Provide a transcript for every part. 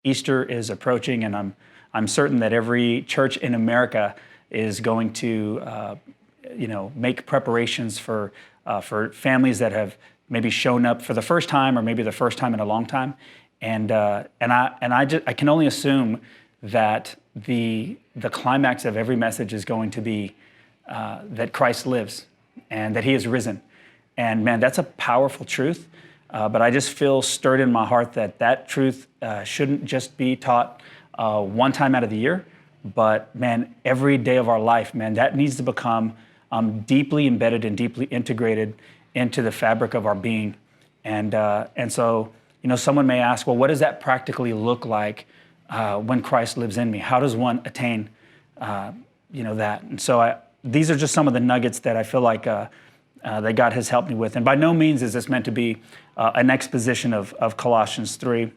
Easter is approaching, and I'm certain that every church in America is going to, make preparations for families that have maybe shown up for the first time, or maybe the first time in a long time, and I can only assume that the climax of every message is going to be that Christ lives and that He is risen, and man, that's a powerful truth. But I just feel stirred in my heart that truth shouldn't just be taught one time out of the year, but man, every day of our life, man, that needs to become deeply embedded and deeply integrated into the fabric of our being. And so, someone may ask, well, what does that practically look like when Christ lives in me? How does one attain, that? And so these are just some of the nuggets that I feel like that God has helped me with. And by no means is this meant to be an exposition of Colossians 3,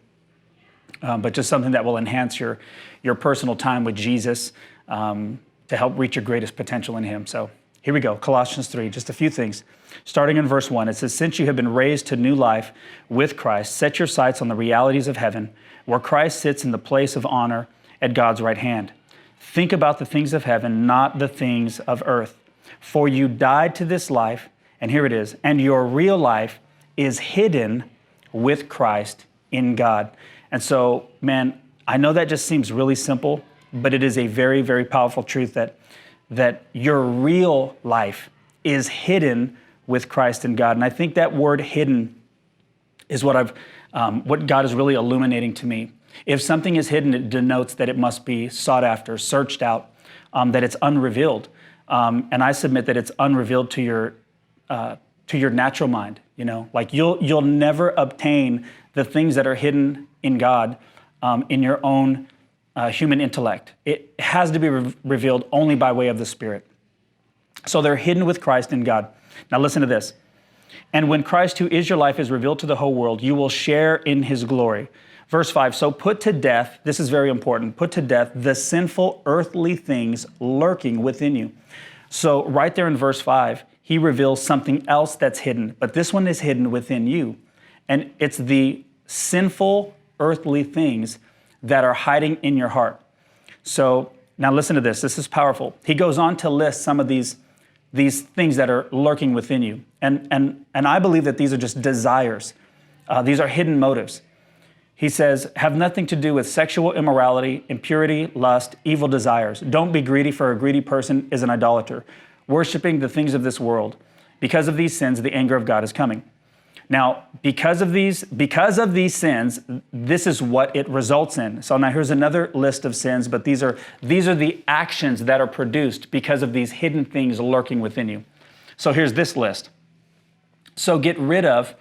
but just something that will enhance your personal time with Jesus to help reach your greatest potential in Him. So here we go, Colossians 3, just a few things. Starting in verse 1, it says, "Since you have been raised to new life with Christ, set your sights on the realities of heaven, where Christ sits in the place of honor at God's right hand. Think about the things of heaven, not the things of earth. For you died to this life," and here it is, "and your real life is hidden with Christ in God." And so, man, I know that just seems really simple, but it is a very, very powerful truth that your real life is hidden with Christ in God. And I think that word "hidden" is what God is really illuminating to me. If something is hidden, it denotes that it must be sought after, searched out, that it's unrevealed. And I submit that it's unrevealed to your natural mind. Like you'll never obtain the things that are hidden in God in your own human intellect. It has to be revealed only by way of the Spirit. So they're hidden with Christ in God. Now listen to this. "And when Christ, who is your life, is revealed to the whole world, you will share in His glory." Verse 5, "So put to death," this is very important, "put to death the sinful earthly things lurking within you." So right there in verse 5, He reveals something else that's hidden, but this one is hidden within you. And it's the sinful earthly things that are hiding in your heart. So now listen to this. This is powerful. He goes on to list some of these things that are lurking within you. And I believe that these are just desires. These are hidden motives. He says, "Have nothing to do with sexual immorality, impurity, lust, evil desires. Don't be greedy, for a greedy person is an idolater, worshiping the things of this world. Because of these sins, the anger of God is coming." Now, because of these sins, this is what it results in. So now here's another list of sins, but these are the actions that are produced because of these hidden things lurking within you. So here's this list. So get rid of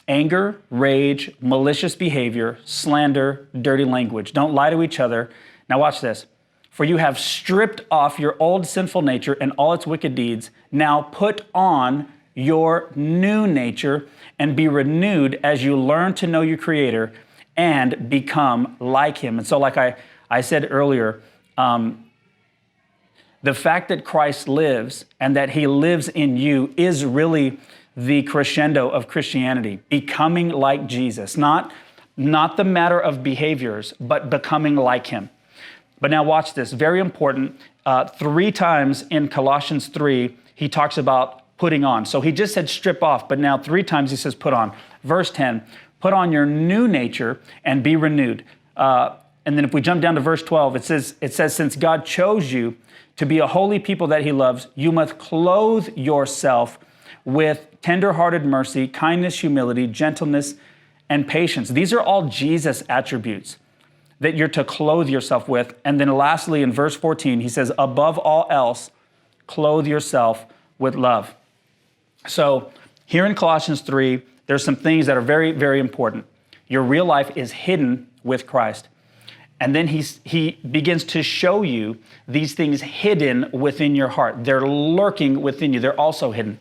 anger, rage, malicious behavior, slander, dirty language. Don't lie to each other. Now watch this. "For you have stripped off your old sinful nature and all its wicked deeds. Now put on your new nature and be renewed as you learn to know your Creator and become like Him." And so like I said earlier, the fact that Christ lives and that He lives in you is really the crescendo of Christianity, becoming like Jesus, not the matter of behaviors, but becoming like Him. But now watch this, very important. 3 times in Colossians 3, he talks about putting on. So he just said strip off, but now 3 times he says put on. Verse 10, "Put on your new nature and be renewed." And then if we jump down to verse 12, it says, "Since God chose you to be a holy people that He loves, you must clothe yourself with tender-hearted mercy, kindness, humility, gentleness, and patience." These are all Jesus attributes that you're to clothe yourself with. And then lastly, in verse 14, he says, "Above all else, clothe yourself with love." So here in Colossians 3, there's some things that are very, very important. Your real life is hidden with Christ. And then he begins to show you these things hidden within your heart. They're lurking within you. They're also hidden.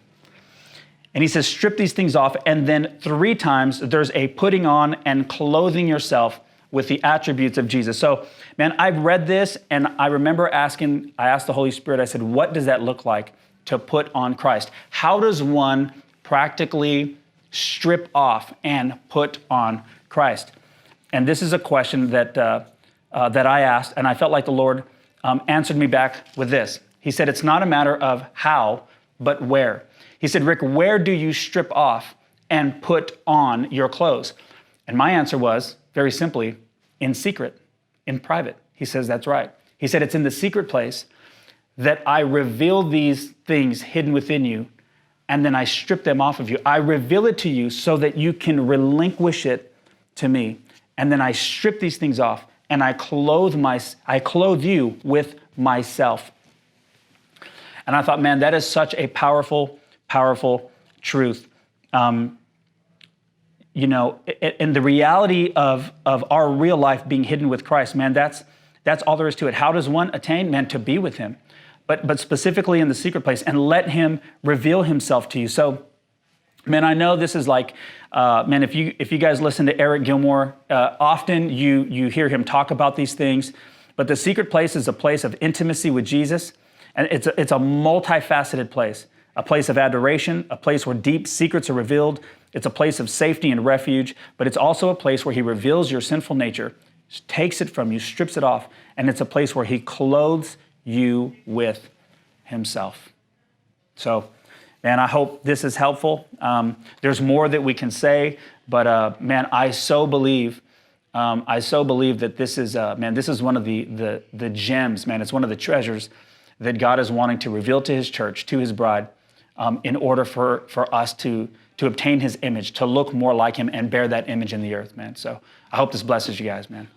And he says, strip these things off. And then 3 times there's a putting on and clothing yourself with the attributes of Jesus. So, man, I've read this and I remember I asked the Holy Spirit, I said, what does that look like to put on Christ? How does one practically strip off and put on Christ? And this is a question that I asked, and I felt like the Lord answered me back with this. He said, it's not a matter of how, but where. He said, Rick, where do you strip off and put on your clothes? And my answer was, very simply, in secret, in private. He says, that's right. He said, it's in the secret place that I reveal these things hidden within you, and then I strip them off of you. I reveal it to you so that you can relinquish it to me. And then I strip these things off, and I clothe you with myself. And I thought, man, that is such a powerful, powerful truth. And the reality of our real life being hidden with Christ, man, that's all there is to it. How does one attain? Man, to be with him, but specifically in the secret place, and let him reveal himself to you. So, man, I know this is like, man, if you guys listen to Eric Gilmore, often you hear him talk about these things, but the secret place is a place of intimacy with Jesus, and it's a multifaceted place, a place of adoration, a place where deep secrets are revealed. It's a place of safety and refuge, but it's also a place where he reveals your sinful nature, takes it from you, strips it off, and it's a place where he clothes you with himself. So, man, I hope this is helpful. There's more that we can say, but man, I so believe that this is, this is one of the gems, man. It's one of the treasures that God is wanting to reveal to his church, to his bride, in order for us to obtain his image, to look more like him and bear that image in the earth, man. So I hope this blesses you guys, man.